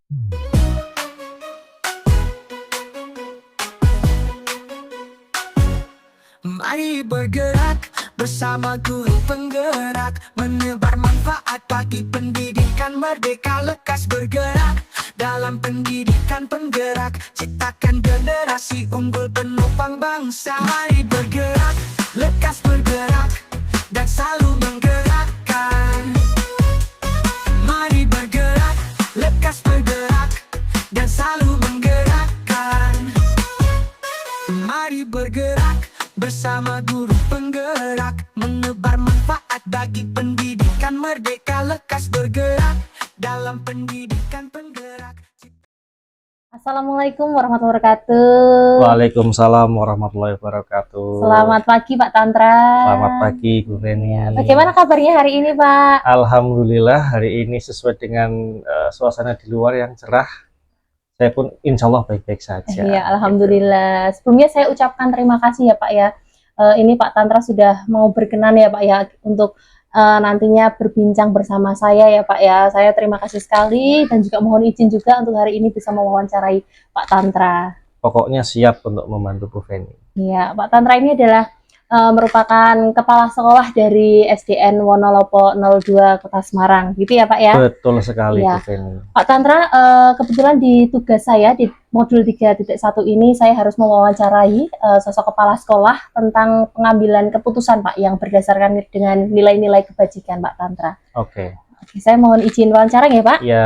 Mari bergerak bersama guru penggerak, menebar manfaat bagi pendidikan merdeka. Lekas bergerak dalam pendidikan penggerak, ciptakan generasi unggul penopang bangsa. Mari bergerak, lekas bergerak, dan selalu menggerakkan. Mari bergerak, lekas bergerak, dan selalu menggerakkan. Mari bergerak bersama guru penggerak, menebar manfaat bagi pendidikan merdeka. Lekas bergerak dalam pendidikan penggerak. Assalamualaikum warahmatullahi wabarakatuh. Waalaikumsalam warahmatullahi wabarakatuh. Selamat pagi Pak Tantra. Selamat pagi Bu Reni. Bagaimana kabarnya hari ini Pak? Alhamdulillah hari ini sesuai dengan suasana di luar yang cerah. Saya pun insya Allah baik-baik saja. Iya, alhamdulillah. Sebelumnya saya ucapkan terima kasih ya Pak ya. Ini Pak Tantra sudah mau berkenan ya Pak ya untuk nantinya berbincang bersama saya ya Pak ya. Saya terima kasih sekali dan juga mohon izin juga untuk hari ini bisa mewawancarai Pak Tantra. Pokoknya siap untuk membantu Bu Reni. Iya, Pak Tantra ini adalah merupakan kepala sekolah dari SDN Wonolopo 02 Kota Semarang, gitu ya Pak ya? Betul sekali Ya. Bu Reni. Pak Tantra, kebetulan di tugas saya di modul 3.1 ini saya harus mewawancarai sosok kepala sekolah tentang pengambilan keputusan Pak yang berdasarkan dengan nilai-nilai kebajikan Pak Tantra. Oke. Oke, saya mohon izin wawancara ya Pak. Ya,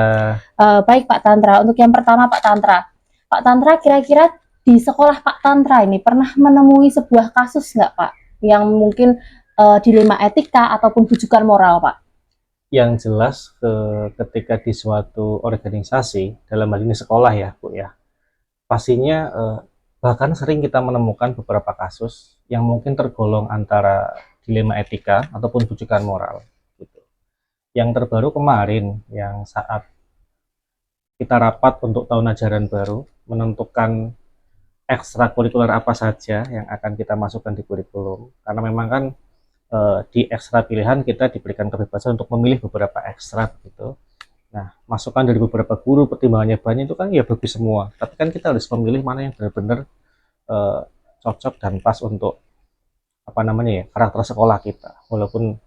Baik Pak Tantra, untuk yang pertama Pak Tantra kira-kira di sekolah Pak Tantra ini pernah menemui sebuah kasus nggak Pak yang mungkin dilema etika ataupun bujukan moral Pak? yang jelas ketika di suatu organisasi, dalam hal ini sekolah ya Bu ya, pastinya bahkan sering kita menemukan beberapa kasus yang mungkin tergolong antara dilema etika ataupun bujukan moral gitu. Yang terbaru kemarin yang saat kita rapat untuk tahun ajaran baru menentukan ekstrakurikuler apa saja yang akan kita masukkan di kurikulum, karena memang kan di ekstra pilihan kita diberikan kebebasan untuk memilih beberapa ekstra begitu. Nah, masukan dari beberapa guru, pertimbangannya banyak itu kan ya bagus semua, tapi kan kita harus memilih mana yang benar-benar cocok dan pas untuk apa namanya ya, karakter sekolah kita. Walaupun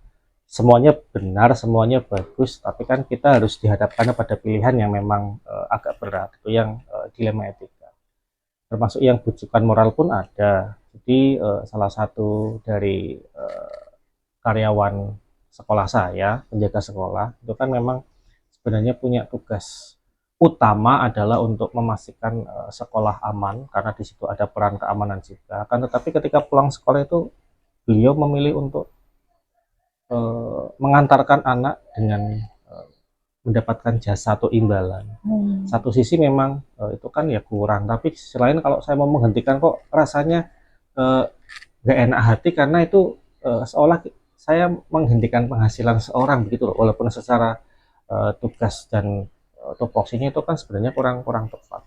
semuanya benar, semuanya bagus, tapi kan kita harus dihadapkan pada pilihan yang memang agak berat, itu yang dilema etika. Termasuk yang bujukan moral pun ada. Jadi salah satu dari karyawan sekolah saya, penjaga sekolah, itu kan memang sebenarnya punya tugas utama adalah untuk memastikan sekolah aman, karena di situ ada peran keamanan juga. Akan tetapi ketika pulang sekolah itu beliau memilih untuk mengantarkan anak dengan mendapatkan jasa atau imbalan. Satu sisi memang itu kan ya kurang, tapi di sisi lain kalau saya mau menghentikan kok rasanya nggak enak hati, karena itu seolah saya menghentikan penghasilan seorang begitu loh, walaupun secara tugas dan tupoksinya itu kan sebenarnya kurang tepat.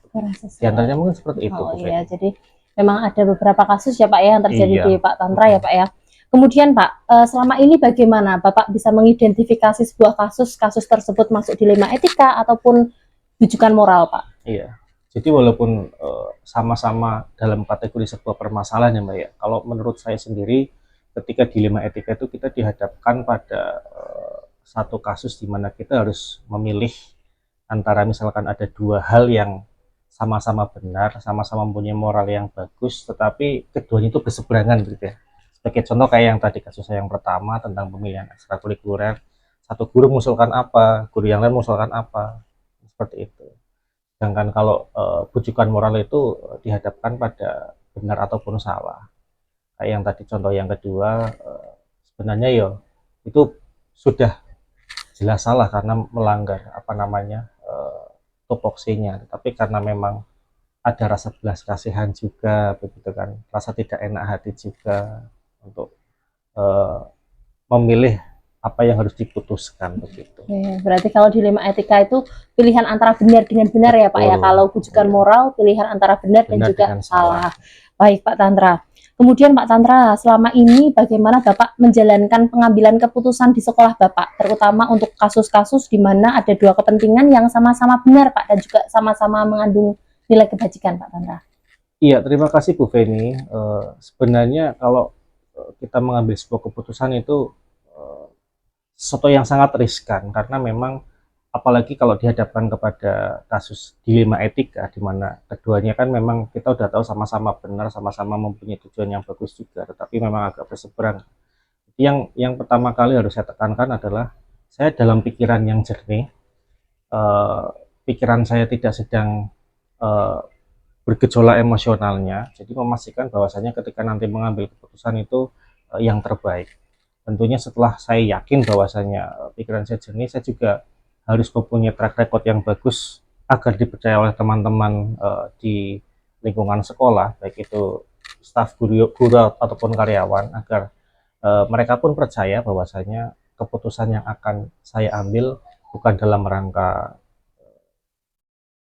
Di antaranya mungkin seperti itu. Oh iya, jadi memang ada beberapa kasus ya Pak ya yang terjadi Iya. di Pak Tantra ya Pak ya. Kemudian Pak, selama ini bagaimana Bapak bisa mengidentifikasi sebuah kasus tersebut masuk dilema etika ataupun bujukan moral Pak? Iya, jadi walaupun sama-sama dalam kategori sebuah permasalahan ya Mbak ya, kalau menurut saya sendiri ketika dilema etika itu kita dihadapkan pada satu kasus di mana kita harus memilih antara misalkan ada dua hal yang sama-sama benar, sama-sama mempunyai moral yang bagus, tetapi keduanya itu berseberangan gitu ya. Sebagai contoh kayak yang tadi kasus saya yang pertama tentang pemilihan ekstrakurikuler, satu guru mengusulkan apa, guru yang lain mengusulkan apa, seperti itu. Sedangkan kalau bujukan moral itu dihadapkan pada benar ataupun salah. Kayak yang tadi contoh yang kedua, sebenarnya ya itu sudah jelas salah karena melanggar apa namanya tupoksinya. Tapi karena memang ada rasa belas kasihan juga begitu kan, rasa tidak enak hati juga untuk memilih apa yang harus diputuskan begitu. Berarti kalau dilema etika itu pilihan antara benar dengan benar ya Pak ya. Kalau bujukan moral pilihan antara benar dan juga dengan salah. Baik Pak Tantra. Kemudian Pak Tantra, selama ini bagaimana Bapak menjalankan pengambilan keputusan di sekolah Bapak, terutama untuk kasus-kasus di mana ada dua kepentingan yang sama-sama benar Pak, dan juga sama-sama mengandung nilai kebajikan Pak Tantra? Iya, terima kasih Bu Feni. Sebenarnya kalau kita mengambil sebuah keputusan itu sesuatu yang sangat riskan, karena memang apalagi kalau dihadapkan kepada kasus dilema etika, di mana keduanya kan memang kita udah tahu sama-sama benar, sama-sama mempunyai tujuan yang bagus juga, tetapi memang agak berseberangan. Yang pertama kali harus saya tekankan adalah saya dalam pikiran yang jernih, eh, pikiran saya tidak sedang eh, bergejolak emosionalnya, jadi memastikan bahwasanya ketika nanti mengambil keputusan itu yang terbaik. Tentunya setelah saya yakin bahwasanya pikiran saya jernih, saya juga harus mempunyai track record yang bagus agar dipercaya oleh teman-teman di lingkungan sekolah, baik itu staf guru ataupun karyawan, agar mereka pun percaya bahwasanya keputusan yang akan saya ambil bukan dalam rangka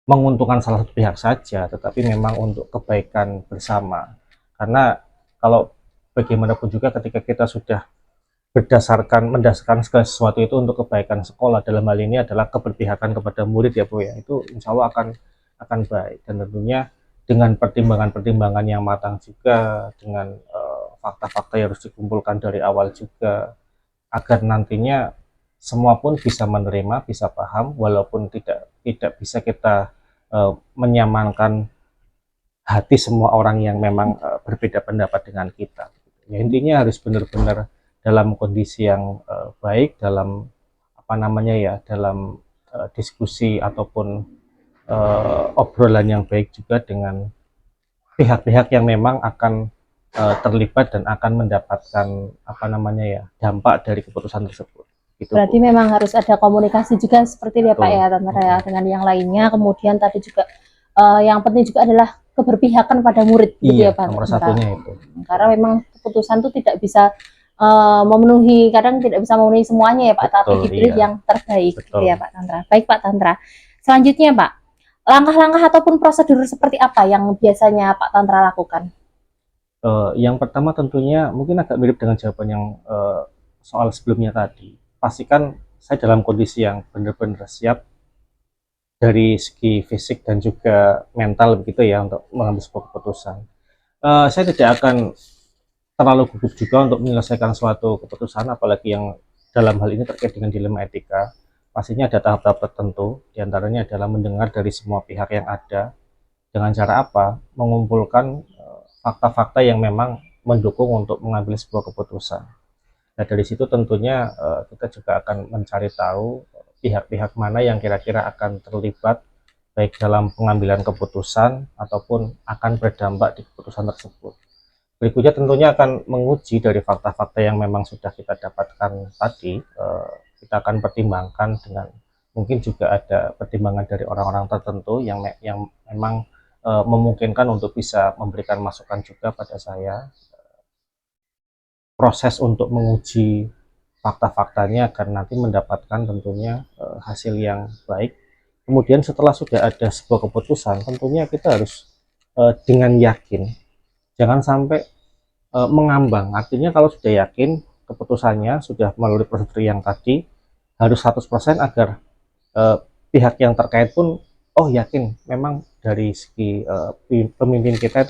menguntungkan salah satu pihak saja, tetapi memang untuk kebaikan bersama. Karena kalau bagaimanapun juga ketika kita sudah mendasarkan segala sesuatu itu untuk kebaikan sekolah, dalam hal ini adalah keberpihakan kepada murid ya Bu ya, itu insya Allah akan baik, dan tentunya dengan pertimbangan-pertimbangan yang matang juga, dengan fakta-fakta yang harus dikumpulkan dari awal juga, agar nantinya semua pun bisa menerima, bisa paham, walaupun tidak bisa kita menyamankan hati semua orang yang memang berbeda pendapat dengan kita. Ya, intinya harus benar-benar dalam kondisi yang baik, dalam apa namanya ya, dalam diskusi ataupun obrolan yang baik juga dengan pihak-pihak yang memang akan terlibat dan akan mendapatkan apa namanya ya, dampak dari keputusan tersebut. Gitu, Berarti Bu. memang harus ada komunikasi juga seperti itu ya Pak ya Tantra ya, dengan yang lainnya. Kemudian tadi juga yang penting juga adalah keberpihakan pada murid, gitu Iya, ya Pak nomor Tantra. satunya itu. Karena memang keputusan itu tidak bisa memenuhi, kadang tidak bisa memenuhi semuanya ya Pak, tapi Betul, dipilih iya. yang terbaik, Betul. gitu ya Pak Tantra. Baik Pak Tantra. Selanjutnya Pak, langkah-langkah ataupun prosedur seperti apa yang biasanya Pak Tantra lakukan? Yang pertama tentunya mungkin agak mirip dengan jawaban yang soal sebelumnya tadi. Pastikan saya dalam kondisi yang benar-benar siap dari segi fisik dan juga mental begitu ya, untuk mengambil sebuah keputusan. Saya tidak akan terlalu gugup juga untuk menyelesaikan suatu keputusan, apalagi yang dalam hal ini terkait dengan dilema etika. Pastinya ada tahap-tahap tertentu, diantaranya adalah mendengar dari semua pihak yang ada. Dengan cara apa? Mengumpulkan fakta-fakta yang memang mendukung untuk mengambil sebuah keputusan. Nah, dari situ tentunya kita juga akan mencari tahu pihak-pihak mana yang kira-kira akan terlibat baik dalam pengambilan keputusan ataupun akan berdampak di keputusan tersebut. Berikutnya tentunya akan menguji dari fakta-fakta yang memang sudah kita dapatkan tadi. Kita akan pertimbangkan dengan mungkin juga ada pertimbangan dari orang-orang tertentu yang memang memungkinkan untuk bisa memberikan masukan juga pada saya. Proses untuk menguji fakta-faktanya agar nanti mendapatkan tentunya hasil yang baik. Kemudian setelah sudah ada sebuah keputusan, tentunya kita harus dengan yakin, jangan sampai mengambang. Artinya kalau sudah yakin keputusannya sudah melalui prosedur yang tadi, harus 100% agar pihak yang terkait pun yakin memang dari segi pimpinan kita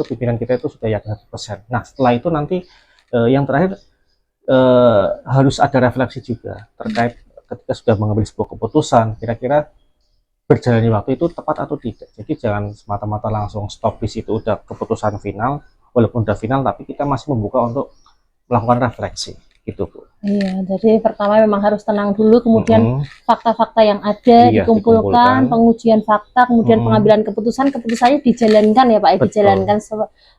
itu sudah yakin 100%. Nah, setelah itu nanti yang terakhir harus ada refleksi juga terkait ketika sudah mengambil sebuah keputusan, kira-kira berjalannya waktu itu tepat atau tidak. Jadi jangan semata-mata langsung stop di situ udah keputusan final, walaupun udah final tapi kita masih membuka untuk melakukan refleksi, gitu Bu. Iya, jadi pertama memang harus tenang dulu, kemudian fakta-fakta yang ada Iya, dikumpulkan, pengujian fakta, kemudian pengambilan keputusannya dijalankan ya Pak, ya, Betul. dijalankan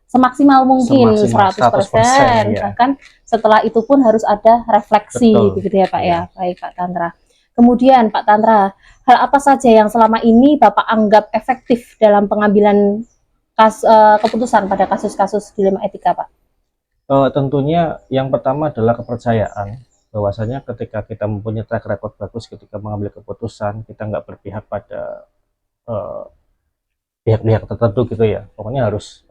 semaksimal mungkin, Semaksimal 100%, ya. bahkan setelah itu pun harus ada refleksi, Betul. begitu ya Pak Iya. ya. Baik Pak Tantra. Kemudian Pak Tantra, hal apa saja yang selama ini Bapak anggap efektif dalam pengambilan keputusan pada kasus-kasus dilema etika Pak? Tentunya yang pertama adalah kepercayaan, bahwasanya ketika kita mempunyai track record bagus ketika mengambil keputusan, kita nggak berpihak pada pihak-pihak tertentu gitu ya. Pokoknya harus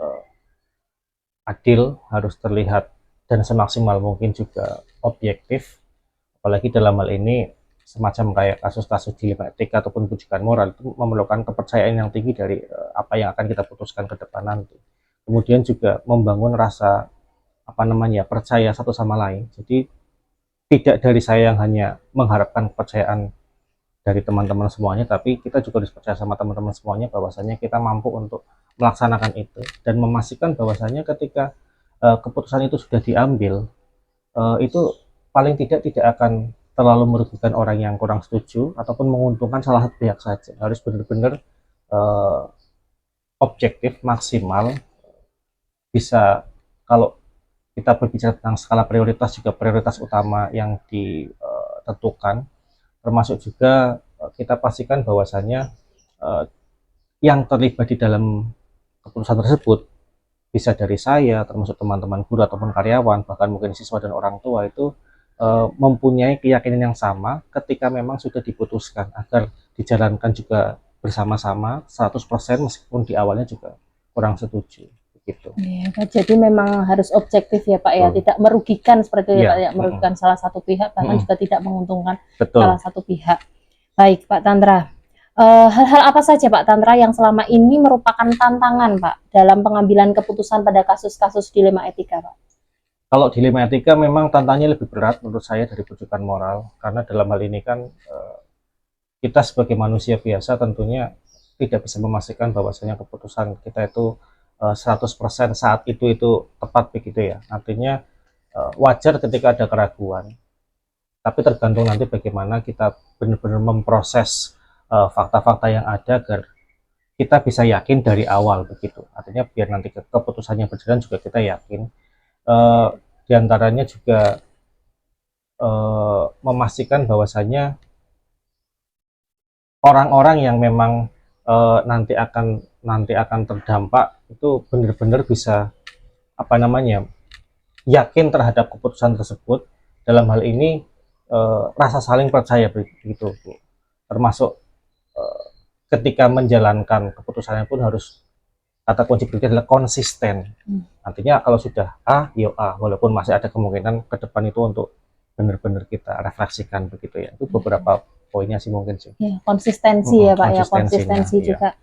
adil, harus terlihat dan semaksimal mungkin juga objektif. Apalagi dalam hal ini semacam kayak kasus-kasus dilema etika ataupun bujukan moral itu memerlukan kepercayaan yang tinggi dari apa yang akan kita putuskan ke depan nanti. Kemudian juga membangun rasa percaya satu sama lain. Jadi tidak dari saya yang hanya mengharapkan kepercayaan dari teman-teman semuanya, tapi kita juga harus percaya sama teman-teman semuanya bahwasanya kita mampu untuk melaksanakan itu dan memastikan bahwasanya ketika keputusan itu sudah diambil, itu paling tidak akan terlalu merugikan orang yang kurang setuju ataupun menguntungkan salah satu pihak saja. Harus benar-benar objektif, maksimal, bisa kalau kita berbicara tentang skala prioritas juga prioritas utama yang ditentukan, termasuk juga kita pastikan bahwasanya yang terlibat di dalam keputusan tersebut bisa dari saya, termasuk teman-teman guru ataupun karyawan, bahkan mungkin siswa dan orang tua itu mempunyai keyakinan yang sama ketika memang sudah diputuskan agar dijalankan juga bersama-sama 100% meskipun di awalnya juga kurang setuju begitu. Ya, Pak. Jadi memang harus objektif ya Pak ya, tidak merugikan seperti itu ya, Pak ya, merugikan salah satu pihak bahkan juga tidak menguntungkan salah satu pihak. Baik Pak Tantra, hal-hal apa saja Pak Tantra yang selama ini merupakan tantangan Pak dalam pengambilan keputusan pada kasus-kasus dilema etika Pak? Kalau dilema etika memang tantangannya lebih berat menurut saya dari bujukan moral, karena dalam hal ini kan kita sebagai manusia biasa tentunya tidak bisa memastikan bahwasanya keputusan kita itu 100% saat itu tepat begitu ya. Artinya wajar ketika ada keraguan, tapi tergantung nanti bagaimana kita benar-benar memproses fakta-fakta yang ada agar kita bisa yakin dari awal begitu. Artinya biar nanti keputusannya berjalan juga kita yakin. Diantaranya juga memastikan bahwasanya orang-orang yang memang nanti akan terdampak itu benar-benar bisa yakin terhadap keputusan tersebut. Dalam hal ini rasa saling percaya begitu Bu. Termasuk ketika menjalankan keputusannya pun harus, kata kunci berikutnya adalah konsisten. Artinya kalau sudah A, ya A, walaupun masih ada kemungkinan ke depan itu untuk benar-benar kita refleksikan begitu ya. Itu beberapa poinnya sih mungkin sih. Ya, konsistensi ya Pak ya, konsistensi juga.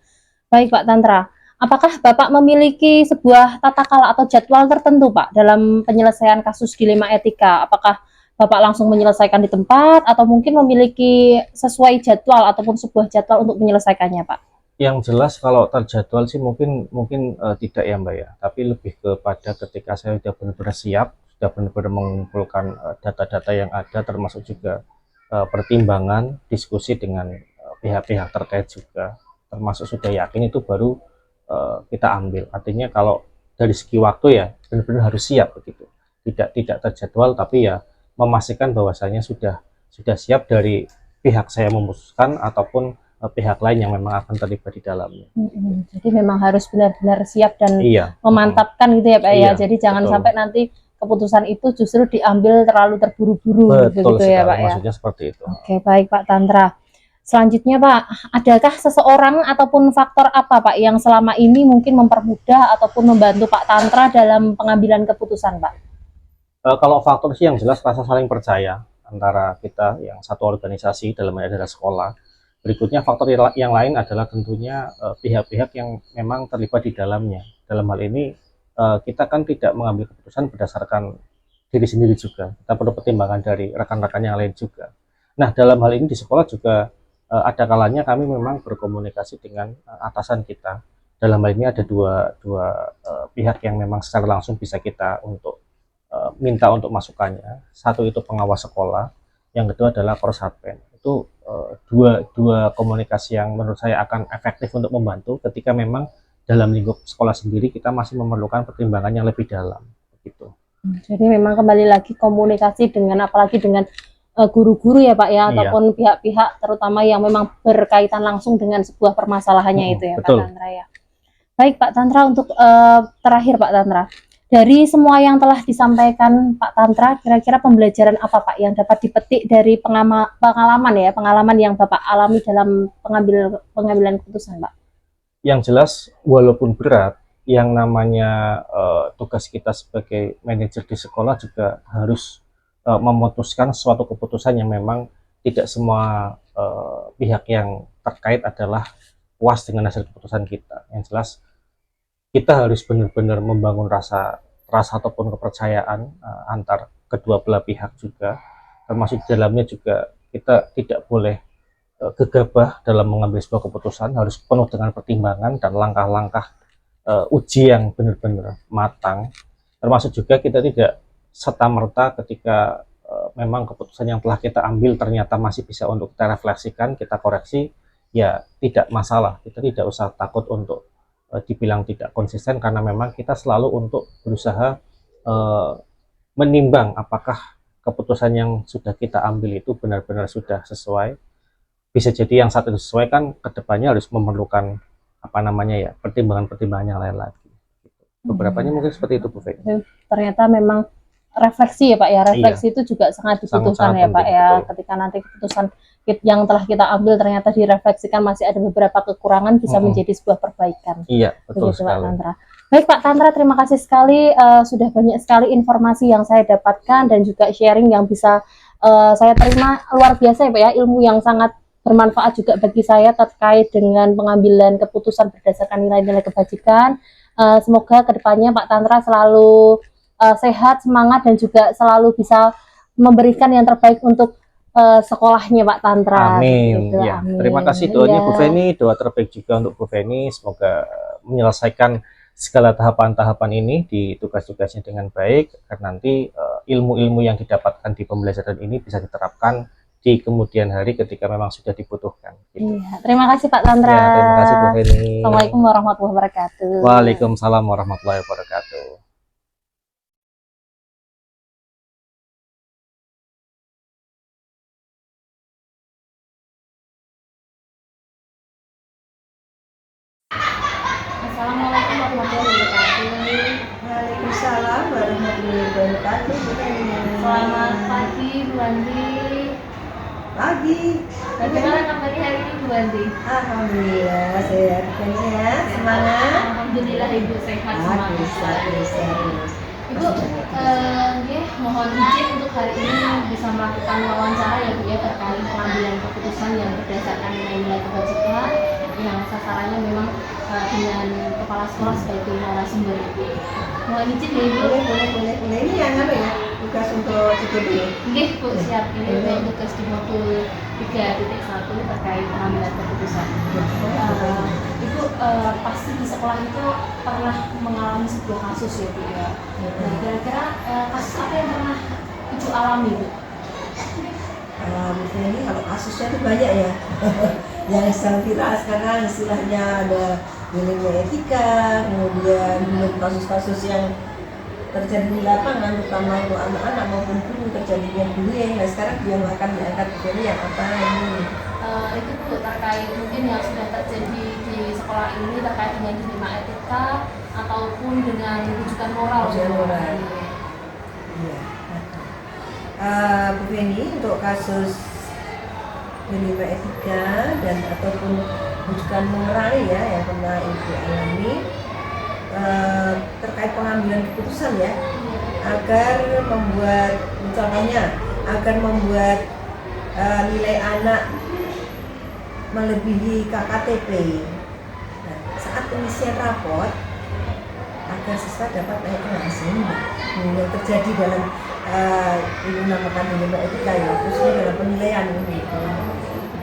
Baik Pak Tantra, apakah Bapak memiliki sebuah tata cara atau jadwal tertentu Pak dalam penyelesaian kasus dilema etika? Apakah Bapak langsung menyelesaikan di tempat atau mungkin memiliki sesuai jadwal ataupun sebuah jadwal untuk menyelesaikannya Pak? Yang jelas kalau terjadwal sih mungkin tidak ya Mbak ya, tapi lebih kepada ketika saya sudah benar-benar siap, sudah benar-benar mengumpulkan data-data yang ada, termasuk juga pertimbangan, diskusi dengan pihak-pihak terkait juga, termasuk sudah yakin itu baru kita ambil. Artinya kalau dari segi waktu ya benar-benar harus siap begitu, tidak terjadwal, tapi ya memastikan bahwasanya sudah siap dari pihak saya memutuskan ataupun pihak lain yang memang akan terlibat di dalamnya. Jadi memang harus benar-benar siap dan memantapkan gitu ya Pak ya. Jadi jangan sampai nanti keputusan itu justru diambil terlalu terburu-buru begitu ya Pak ya. Maksudnya seperti itu. Oke, baik Pak Tantra. Selanjutnya Pak, adakah seseorang ataupun faktor apa Pak yang selama ini mungkin mempermudah ataupun membantu Pak Tantra dalam pengambilan keputusan Pak? Kalau faktor sih yang jelas rasa saling percaya antara kita yang satu organisasi, dalam hal ini adalah sekolah. Berikutnya faktor yang lain adalah tentunya pihak-pihak yang memang terlibat di dalamnya. Dalam hal ini kita kan tidak mengambil keputusan berdasarkan diri sendiri juga. Kita perlu pertimbangan dari rekan-rekan yang lain juga. Nah, dalam hal ini di sekolah juga ada kalanya kami memang berkomunikasi dengan atasan kita. Dalam hal ini ada dua pihak yang memang secara langsung bisa kita untuk minta untuk masukannya. Satu itu pengawas sekolah, yang kedua adalah Korsatpen. Itu dua komunikasi yang menurut saya akan efektif untuk membantu ketika memang dalam lingkup sekolah sendiri kita masih memerlukan pertimbangan yang lebih dalam gitu. Jadi memang kembali lagi komunikasi dengan apalagi dengan guru-guru ya Pak ya, ataupun pihak-pihak terutama yang memang berkaitan langsung dengan sebuah permasalahannya itu ya betul. Pak Tantra ya. Baik Pak Tantra, untuk terakhir Pak Tantra, dari semua yang telah disampaikan Pak Tantra, kira-kira pembelajaran apa Pak yang dapat dipetik dari pengalaman yang Bapak alami dalam pengambilan keputusan Pak? Yang jelas walaupun berat, yang namanya tugas kita sebagai manajer di sekolah juga harus memutuskan suatu keputusan yang memang tidak semua pihak yang terkait adalah puas dengan hasil keputusan kita. Yang jelas kita harus benar-benar membangun rasa ataupun kepercayaan antar kedua belah pihak juga, termasuk di dalamnya juga kita tidak boleh gegabah dalam mengambil sebuah keputusan, harus penuh dengan pertimbangan dan langkah-langkah uji yang benar-benar matang, termasuk juga kita tidak serta-merta ketika memang keputusan yang telah kita ambil ternyata masih bisa untuk kita refleksikan, kita koreksi, ya tidak masalah, kita tidak usah takut untuk dibilang tidak konsisten, karena memang kita selalu untuk berusaha menimbang apakah keputusan yang sudah kita ambil itu benar-benar sudah sesuai. Bisa jadi yang saat itu sesuai, kan kedepannya harus memerlukan apa namanya ya, pertimbangan-pertimbangan yang lain lagi. Beberapanya mungkin seperti itu Bu Feni. Ternyata memang refleksi ya Pak ya, refleksi itu juga sangat dibutuhkan ya Pak ya, ketika nanti keputusan yang telah kita ambil ternyata direfleksikan masih ada beberapa kekurangan, bisa menjadi sebuah perbaikan. Iya, betul begitu, sekali. Pak Tantra. Baik Pak Tantra, terima kasih sekali, sudah banyak sekali informasi yang saya dapatkan dan juga sharing yang bisa saya terima, luar biasa ya Pak ya, ilmu yang sangat bermanfaat juga bagi saya terkait dengan pengambilan keputusan berdasarkan nilai-nilai kebajikan. Semoga kedepannya Pak Tantra selalu sehat, semangat, dan juga selalu bisa memberikan yang terbaik untuk sekolahnya Pak Tantra. Amin. Gitu. Ya, Amin. terima kasih doanya Ya. Bu Feni, doa terbaik juga untuk Bu Feni, semoga menyelesaikan segala tahapan-tahapan ini di tugas-tugasnya dengan baik, agar nanti ilmu-ilmu yang didapatkan di pembelajaran ini bisa diterapkan di kemudian hari ketika memang sudah dibutuhkan. Gitu. Iya, terima kasih Pak Tantra. Ya, terima kasih Bu Feni. Assalamualaikum warahmatullahi wabarakatuh. Waalaikumsalam warahmatullahi wabarakatuh. Assalamualaikum warahmatullahi wabarakatuh. Waalaikumsalam warahmatullahi wabarakatuh. Selamat pagi Bu Andi. Pagi. Bagaimana kabarnya hari ini Bu Andi? Alhamdulillah sehat dan sehat. Semangat. Alhamdulillah Ibu sehat Bagus, semangat. bagus, bagus. Ibu, mohon izin untuk hari ini bisa melakukan wawancara ya Bu ya, terkait pengambilan keputusan yang berdasarkan nilai-nilai kebajikan yang sasarannya memang dengan kepala sekolah sebagai narasumber. Mohon izin ya Ibu. Boleh. Ini yang apa ya? Tugas untuk CTB. Oke Bu, siap. Ini tugas di modul 3.1 terkait pengambilan keputusan. Ibu pasti di sekolah itu pernah mengalami sebuah kasus ya Bu ya. Nah, kira-kira kasus apa yang pernah Ibu alami Bu? Bu Feni, kalau kasusnya itu banyak ya. Yang sedang viral sekarang istilahnya ada nilai etika, kemudian belum kasus-kasus yang terjadi di lapangan, terutama untuk anak-anak maupun guru terjadinya bullying. Nah sekarang yang akan diangkat ini yang apa ini? Itu Bu, terkait mungkin yang sudah terjadi di sekolah ini terkait dengan dilema etika ataupun dengan rujukan moral. Rujukan moral. Iya. Bu Feni, untuk kasus dilema etika dan ataupun rujukan moral ya yang pernah Ibu alami terkait pengambilan keputusan ya, agar membuat contohnya agar membuat nilai anak melebihi KKTP. Nah, saat pengisian raport agar siswa dapat naik kelas ini yang terjadi dalam ini namakan dilema etika ya, khususnya dalam penilaian ini.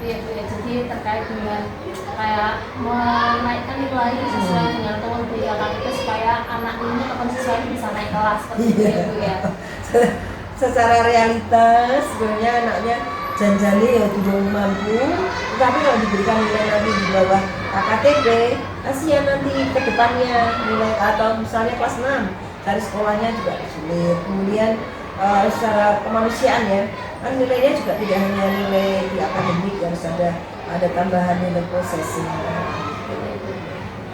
Iya Bu ya, jadi terkait dengan kayak menaikkan nilai sesuai dengan temuan di KKTP supaya anak ini ataupun siswa ini bisa naik kelas seperti itu ya Bu ya. Secara realitas sebenarnya anaknya janjani ya tidak mampu, tapi kalau diberikan nilai nanti di bawah KKTP, kasihan nanti ke depannya nilai, atau misalnya kelas 6 dari sekolahnya juga sulit. Kemudian secara kemanusiaan ya, kan nilainya juga tidak hanya nilai di akademik, harus ada tambahan nilai prosesi.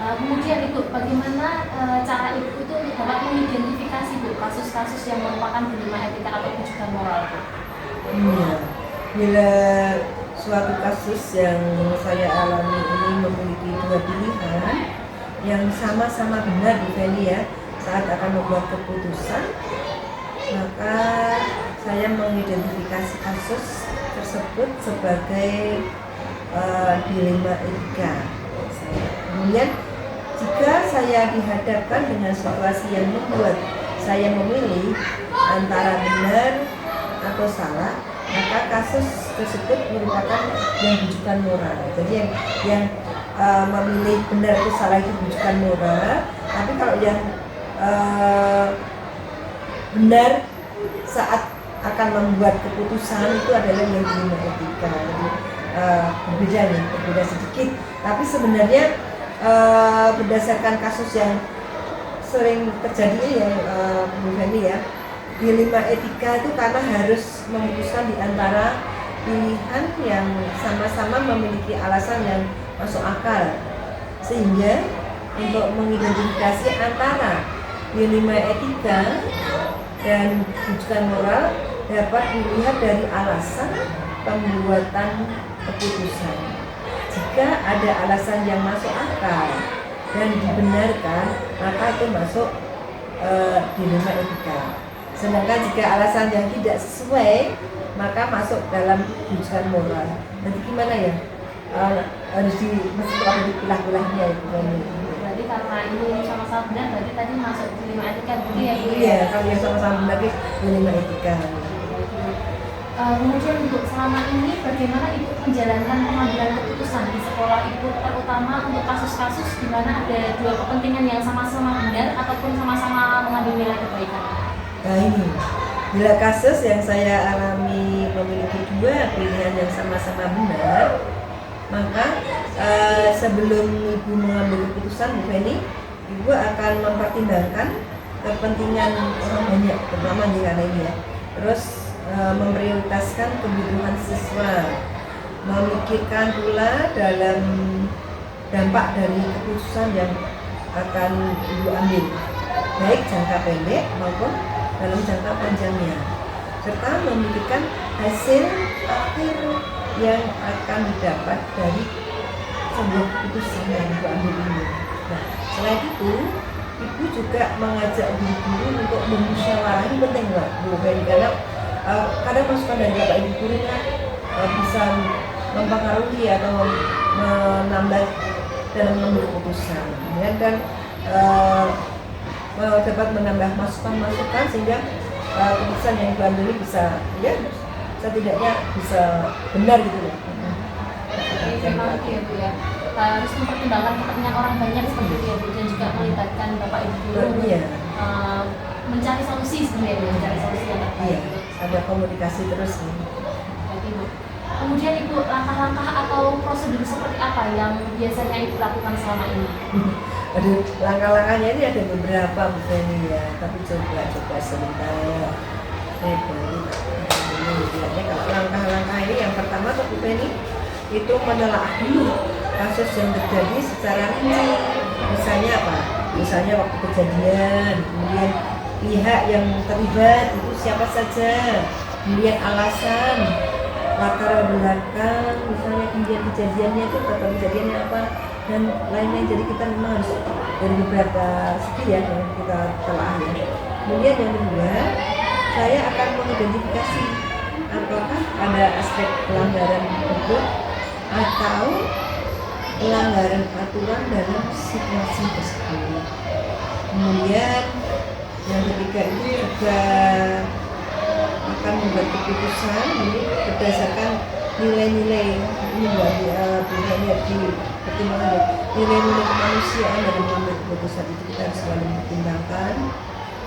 Kemudian Ibu, bagaimana cara Ibu itu dapat mengidentifikasi Bu kasus-kasus yang merupakan dilema etika atau rujukan moral Bu? Iya, bila suatu kasus yang saya alami ini memiliki dua pilihan, yang sama-sama benar Bu Feni ya saat akan membuat keputusan, maka saya mengidentifikasi kasus tersebut sebagai dilema etika. Kemudian jika saya dihadapkan dengan situasi yang membuat saya memilih antara benar atau salah, maka kasus tersebut merupakan yang rujukan moral. Jadi yang memilih benar atau salah itu rujukan moral, tapi kalau yang benar saat akan membuat keputusan itu adalah yang dilema etika. Jadi berbeda nih, berbeda sedikit. Tapi sebenarnya berdasarkan kasus yang sering terjadi ya Bu Feni ya, dilema etika itu karena harus memutuskan di antara pilihan yang sama-sama memiliki alasan yang masuk akal, sehingga untuk mengidentifikasi antara dilema etika dan rujukan moral dapat dilihat dari alasan pembuatan keputusan. Jika ada alasan yang masuk akal dan dibenarkan, maka itu masuk dilema etika. Sedangkan jika alasan yang tidak sesuai, maka masuk dalam rujukan moral. Nanti gimana ya? Harus dipilah-pilahnya itu. Berarti karena ini sama-sama benar, berarti tadi masuk dilema etika gitu ya Bu? Iya, kalau yang sama-sama benar itu dilema etika. Kemudian Ibu, selama ini bagaimana Ibu menjalankan pengambilan keputusan di sekolah Ibu, terutama untuk kasus-kasus di mana ada dua kepentingan yang sama-sama benar ataupun sama-sama mengambil nilai kebaikan? Nah ini, bila kasus yang saya alami memiliki dua pilihan yang sama-sama benar, maka sebelum Ibu mengambil keputusan Bu Feni, Ibu akan mempertimbangkan kepentingan orang banyak, terutama di karena ini ya. Terus memprioritaskan kebutuhan siswa, memikirkan pula dalam dampak dari keputusan yang akan Ibu ambil, baik jangka pendek maupun dalam jangka panjangnya, serta memikirkan hasil akhir yang akan didapat dari sebuah keputusan yang Ibu ambil ini. Nah, selain itu, Ibu juga mengajak guru-guru untuk bermusyawarah. Ini penting Mbak Bu Feni, karena kadang masukan dari Bapak Ibu guru kan bisa mempengaruhi atau menambah dalam mengambil keputusan ya, dan dapat menambah masukan-masukan sehingga keputusan yang diambil ini bisa ya setidaknya bisa benar gitu loh. Jadi memang itu ya Bu ya, harus mempertimbangkan kepentingan orang banyak seperti itu ya Bu, dan juga melibatkan Bapak Ibu guru Iya. mencari solusi sebenarnya Bu, mencari solusi yang terbaik. Iya, ada komunikasi terus nih. Baik, Ibu. Kemudian Ibu, langkah-langkah atau prosedur seperti apa yang biasanya Ibu lakukan selama ini? Aduh, langkah-langkahnya ini ada beberapa Bu Feni ya, tapi coba sebentar. Ini kalau langkah-langkah ini yang pertama tuh Bu Feni itu menelaah dulu kasus yang terjadi secara rinci. Misalnya apa? Misalnya waktu kejadian, kemudian pihak yang terlibat itu siapa saja, kemudian alasan, latar belakang, misalnya kemudian kejadiannya itu kata kejadiannya apa dan lainnya. Jadi kita memang harus dari beberapa segi ya yang kita telah ya. Kemudian yang kedua, saya akan mengidentifikasi apakah ada aspek pelanggaran tersebut atau pelanggaran aturan dalam situasi tersebut. Kemudian yang ketiga itu juga akan membuat keputusan ini berdasarkan nilai-nilai ini di pertimbangan nilai-nilai kemanusiaan dalam mengambil keputusan itu kita harus selalu pertimbangkan.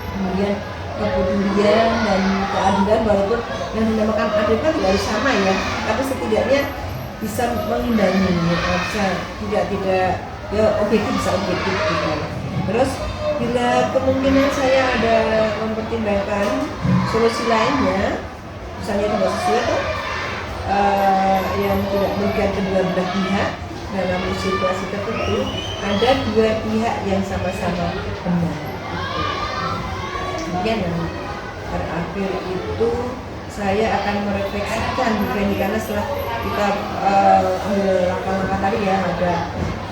Kemudian kepedulian dan keadilan, walaupun yang dinamakan adil kan tidak harus sama ya, tapi setidaknya bisa mengimbangi, bisa tidak ya objektif, bisa objektif gitu. Terus bila kemungkinan saya ada mempertimbangkan solusi lainnya, misalnya tidak sesuai tuh yang tidak merugikan kedua belah pihak dalam situasi tertentu, ada dua pihak yang sama-sama benar. Kemudian yang terakhir itu saya akan merefleksikan bukan karena setelah kita ambil langkah-langkah tadi ya,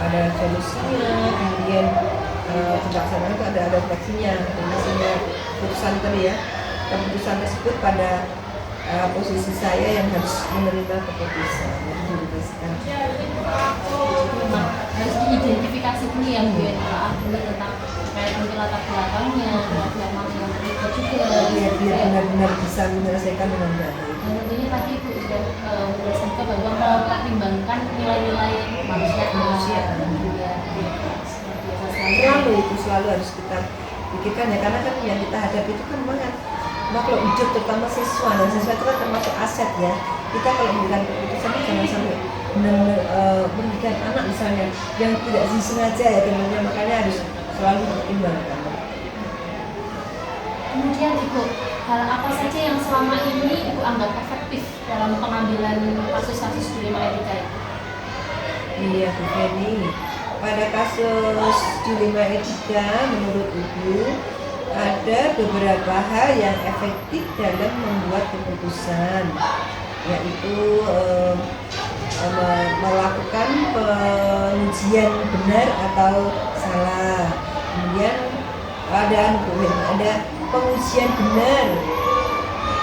ada solusinya, kemudian pelaksanaan itu ada refleksinya keputusan tadi ya. Keputusan tersebut pada posisi saya yang harus menerima keputusan yang dirumuskan. Memang harus diidentifikasi dulu ya Bu ya, dulu tentang kayak mungkin latar belakangnya, yang mana yang terlibat juga. Biar benar-benar bisa menyelesaikan dengan baik. Dan tentunya tadi Ibu sudah menjelaskan juga bahwa mempertimbangkan nilai-nilai kemanusiaan juga. Selalu harus kita pikirkan ya, karena kan yang kita hadapi itu kan memang makhluk hidup, terutama siswa. Dan siswa itu kan termasuk aset ya. Kita kalau memberikan keputusan jangan sampai memberikan anak misalnya yang tidak disengaja ya teman-teman, makanya harus selalu dipertimbangkan. Kemudian Ibu, hal apa saja yang selama ini Ibu anggap efektif dalam pengambilan kasus-kasus dilema etika? Iya Bu Feni, pada kasus dilema etika menurut Ibu ada beberapa hal yang efektif dalam membuat keputusan, yaitu melakukan pengujian benar atau salah. Kemudian ada pengujian benar,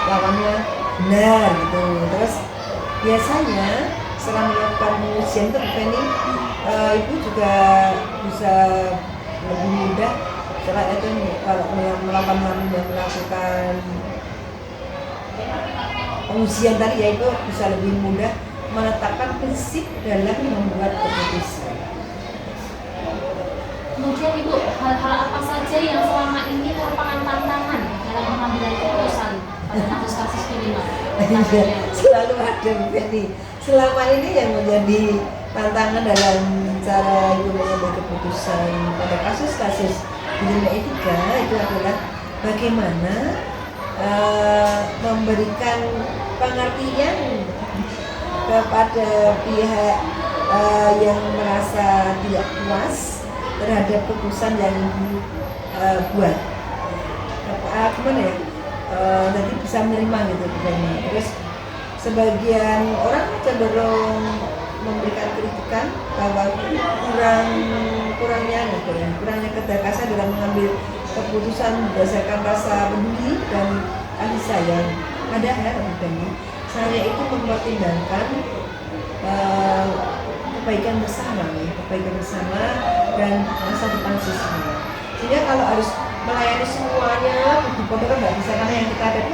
lawannya benar gitu. Terus biasanya setelah melakukan pengujian itu ini Ibu juga bisa lebih mudah setelah itu kalau melakukan pengujian tadi ya, itu bisa lebih mudah menetapkan prinsip dalam membuat keputusan. Kemudian Ibu, hal-hal apa saja yang selama ini merupakan tantangan dalam pengambilan keputusan pada kasus-kasus dilema? Selalu ada Bu Feni. Selama ini yang menjadi tantangan dalam cara Ibu mengambil keputusan pada kasus-kasus dilema etika itu adalah bagaimana memberikan pengertian kepada pihak yang merasa tidak puas terhadap keputusan yang dibuat. Gimana ya? Nanti bisa menerima gitu begini. Terus sebagian orang cenderung memberikan kritikan bahwa kurangnya ketegasan dalam mengambil keputusan berdasarkan rasa peduli dan kasih sayang. Padahal begini, saya itu mempertimbangkan kebaikan bersama dan masa depan siswa. Sehingga kalau harus melayani semuanya, kan nggak bisa, karena yang kita hadapi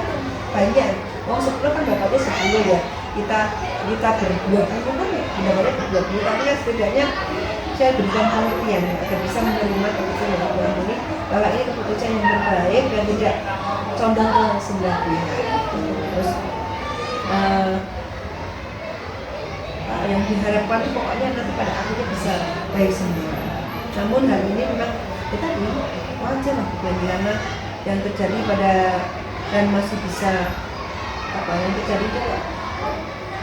banyak. Uang 10 kan dapatnya 10 ya. Kita berdua puluh kan ya, dapatnya berdua puluh. Tapi ya setidaknya saya berikan pengertian agar bisa menerima keputusan yang dibuat ini, bahwa ini keputusan yang terbaik dan tidak condong ke sebelah pihak. Terus yang diharapkan itu pokoknya nanti pada akhirnya bisa baik semua. Namun hal ini memang kita wajar lah, karena yang terjadi pada dan masih bisa yang terjadi itu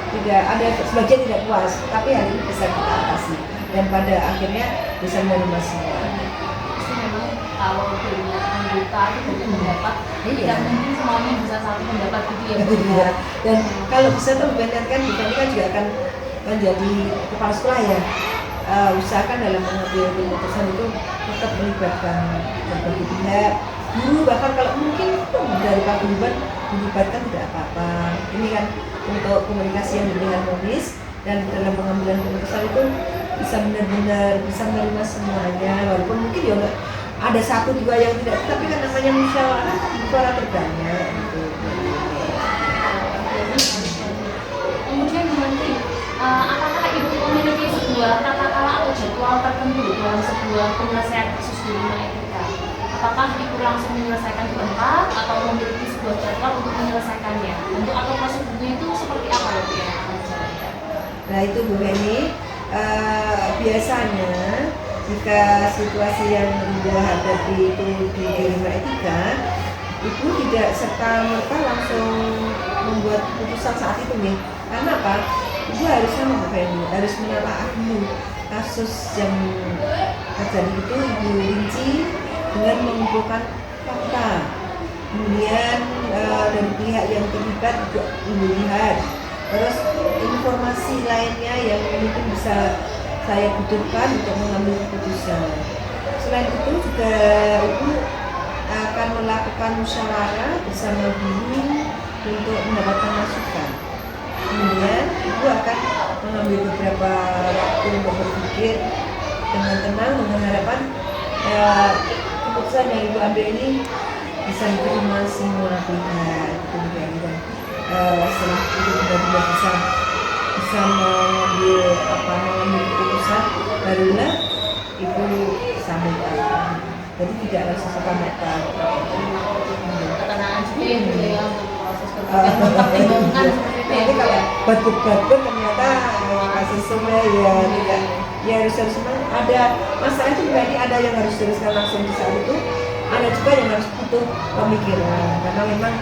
tidak ada, sebagian tidak puas, tapi hal ini bisa kita atasi dan pada akhirnya bisa menerima semua. Pasti memang kalau punya anggota itu punya pendapat, tidak mungkin semuanya bisa satu pendapat gitu ya Bu. Dan kalau bisa tuh kan bukan kan juga akan menjadi kepala sekolah ya. Usahakan dalam mengambil keputusan itu tetap melibatkan berbagai pihak, guru, bahkan kalau mungkin dari Pak Guru dilibatkan tidak apa-apa. Ini kan untuk komunikasi yang lebih harmonis dan dalam pengambilan keputusan itu bisa benar-benar bisa menerima semuanya, walaupun mungkin ya ada satu dua yang tidak, tapi kan namanya musyawarah suara terbanyak gitu. Kemudian nanti apakah Ibu memiliki sebuah tata cara atau jadwal tertentu dalam sebuah penyelesaian kasus dilema etika? Apakah Ibu langsung menyelesaikan di tempat atau memiliki sebuah jadwal untuk menyelesaikannya? Untuk atau prosedurnya itu seperti apa ya Bu ya? Nah itu Bu Heni, biasanya jika situasi yang Ibu hadapi itu di dilema etika, Ibu tidak serta-merta langsung membuat keputusan saat itu nih. Karena apa? Ibu harus sama Bu Heni, harus menelaah dulu kasus yang terjadi itu, Ibu rinci dengan mengumpulkan fakta. Kemudian dari pihak yang terlibat juga Ibu lihat. Terus informasi lainnya yang mungkin bisa saya butuhkan untuk mengambil keputusan. Selain itu juga Ibu akan melakukan musyawarah bersama guru untuk mendapatkan masukan. Kemudian Ibu akan mengambil beberapa waktu untuk berpikir dengan tenang dengan harapan keputusan yang Ibu ambil ini bisa diterima semua pihak. Kemudian setelah itu benar-benar bisa mengambil keputusan, barulah Ibu sampaikan. Jadi tidak langsung serta-merta. Ketenangan juga ya Bu ya untuk proses berpikir mempertimbangkan seperti itu ya Nanti Bu kalau ya. badut-badut ternyata kasih semua ya tidak, ya harus memang ada masalah itu berarti ada yang harus diteruskan langsung di saat itu, ada juga yang harus butuh pemikiran karena memang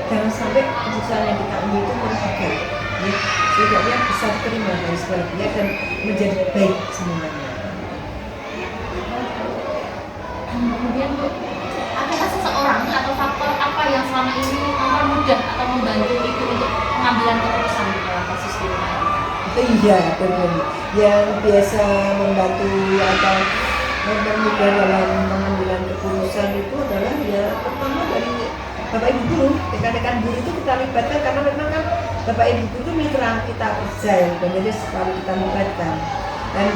jangan sampai keputusan yang kita ambil itu merugikan, ya setidaknya bisa diterima dari segala pihak dan menjadi baik semuanya. Kemudian Bu, apakah seseorang atau faktor apa yang selama ini mempermudah atau membantu Ibu untuk pengambilan keputusan dalam kasus di rumah ini? Iya, benar. Yang biasa membantu atau mempermudah dalam pengambilan keputusan itu adalah ya pertama dari Bapak Ibu guru, rekan-rekan guru itu kita libatkan karena memang kan Bapak Ibu guru itu mitra kita kerja ya, dan jadi selalu kita libatkan. Dan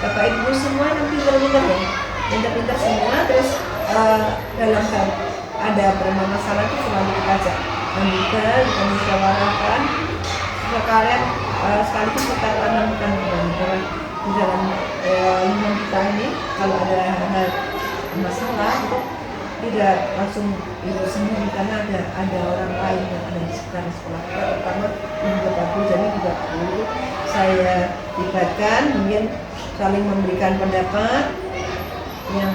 Bapak Ibu guru semua yang pintar-pintar ya, pintar-pintar semua. Terus dalam hal ada bermasalah itu selalu kita ajak membuka, kita musyawarahkan sekalian sekaligus kita tanamkan di dalam lingkungan kita ini kalau ada hal masalah itu tidak langsung Ibu sendiri karena ada orang lain yang ada di sekitar sekolah kita, terutama Ibu Bapak Guru. Jadi juga guru saya libatkan, mungkin saling memberikan pendapat yang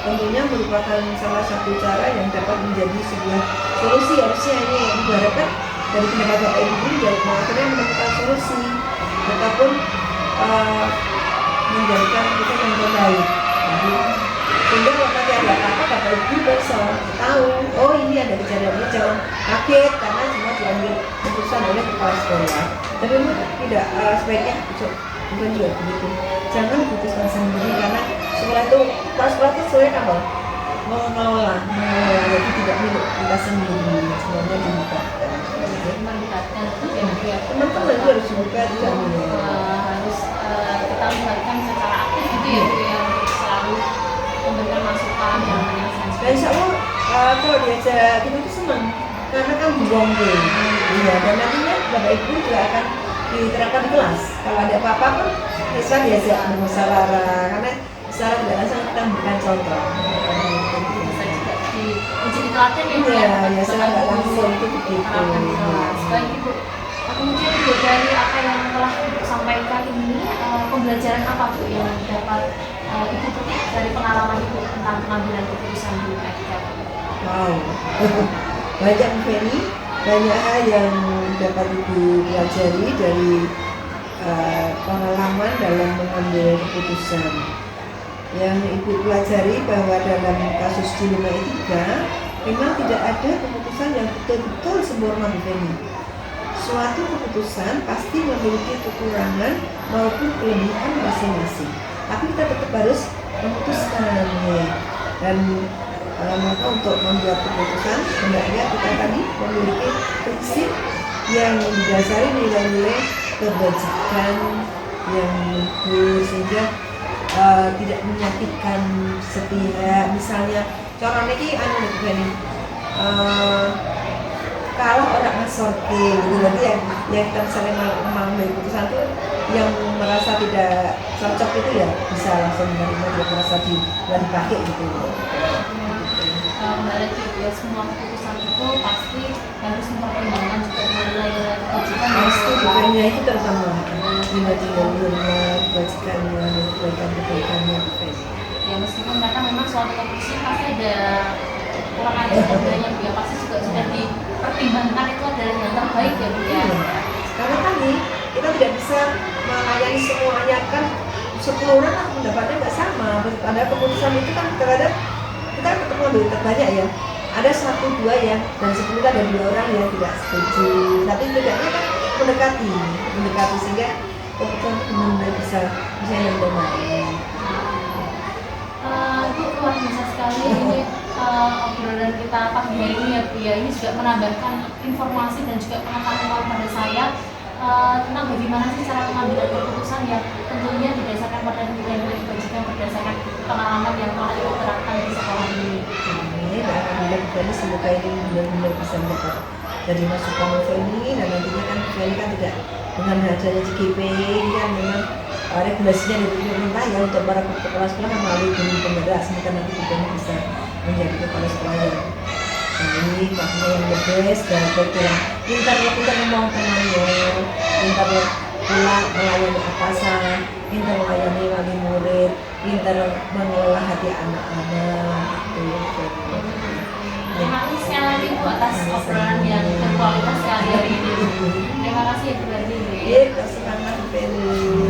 tentunya merupakan salah satu cara yang dapat menjadi sebuah solusi. Harusnya ini yang diharapkan dari pendapat Bapak Ibu dari akhirnya menemukan solusi ataupun menjadikan kita yang terbaik. Jadi sehingga kalau nanti ada apa-apa Bapak Ibu bisa tahu, oh ini ada kejadian ini, jangan kaget karena semua diambil keputusan oleh kepala sekolah. Tapi tidak, sebaiknya bukan juga begitu. Jangan putuskan sendiri karena sekolah itu, kepala sekolah itu sesuai apa? Mengelola, jadi tidak milik kita sendiri, semuanya dilibatkan. Melibatkan ya Bu ya. Teman-teman itu harus dilibatkan. Harus kita melibatkan secara aktif gitu ya Bu ya, untuk selalu memberikan masukan yang Dan sensitif. insya Allah kalau diajak kita itu senang karena kan buang deh. Iya, dan nantinya Bapak Ibu juga akan diterapkan di kelas. Kalau ada apa-apa pun bisa diajak bermusyawarah karena secara tidak langsung kita memberikan contoh. Bisa juga menjadi teladan ya Bu ya. Iya, ya secara nggak langsung itu begitu. Terapkan di kelas. Baik Ibu, kemudian Bu dari apa yang telah Ibu sampaikan ini, pembelajaran apa Bu yang dapat Ibu petik dari pengalaman Ibu tentang pengambilan keputusan di PK? Wow, banyak Feni, banyak hal yang dapat Ibu pelajari dari pengalaman dalam mengambil keputusan. Yang Ibu pelajari bahwa dalam kasus di Lima Etika memang tidak ada keputusan yang betul-betul sempurna Bu Feni. Suatu keputusan pasti memiliki kekurangan maupun kelebihan masing-masing. Tapi kita tetap harus memutuskan ya. Dan maka untuk membuat keputusan hendaknya kita tadi memiliki prinsip yang didasari nilai-nilai kebajikan yang luhur sehingga tidak menyakitkan sepihak. Misalnya contohnya ini begini, kalau orang ngasorke gitu, berarti yang kita misalnya mengambil keputusan itu yang merasa tidak cocok itu ya bisa langsung menerima, dia merasa dipakai gitu. Kembali lagi ya, semua keputusan itu pasti harus mempertimbangkan juga nilai-nilai kebajikan. Pasti bukannya itu terutama nilai-nilai kebajikannya, kebaikan-kebaikannya. Ya meskipun mereka memang suatu keputusan pasti ada kekurangan dan kelebihannya Bu ya, pasti juga sudah dipertimbangkan itu adalah yang terbaik ya Bu ya. Karena tadi kita tidak bisa melayani semuanya, kan 10 orang kan pendapatnya nggak sama. Ada keputusan itu kan terhadap kita ketemu ambil terbanyak ya. Ada 1-2 ya, dan 10 ada 2 orang yang tidak setuju. Tapi setidaknya kan mendekati sehingga kok kita benar-benar bisa yang bermain. Bu, luar biasa sekali ini obrolan kita pagi hari ini ya Bu ya. Ini juga menambahkan informasi dan juga pengetahuan pada saya tentang bagaimana sih cara pengambilan keputusan yang tentunya didasarkan pada nilai-nilai kebajikan berdasarkan pengalaman yang telah Ibu terapkan di sekolah ini. Amin, alhamdulillah Bu Feni, semoga ini benar-benar bisa mendapat dari masukan Bu Feni, dan nantinya kan Bu Feni kan tidak dengan adanya CGP ini kan memang regulasinya dari pemerintah ya untuk para kepala sekolah kan melalui guru penggerak, semoga nanti Bu Feni bisa menjadi kepala sekolah yang baik, makanya yang the best, dan berkurang pintar ngomong temannya, pintar pula melayani atasan, pintar melayani wali murid, pintar mengelola hati anak-anak. Terima kasih sekali lagi Bu atas obrolan yang berkualitas sekali hari ini. Terima kasih ya Bu Berli. Terima kasih banget, Feni.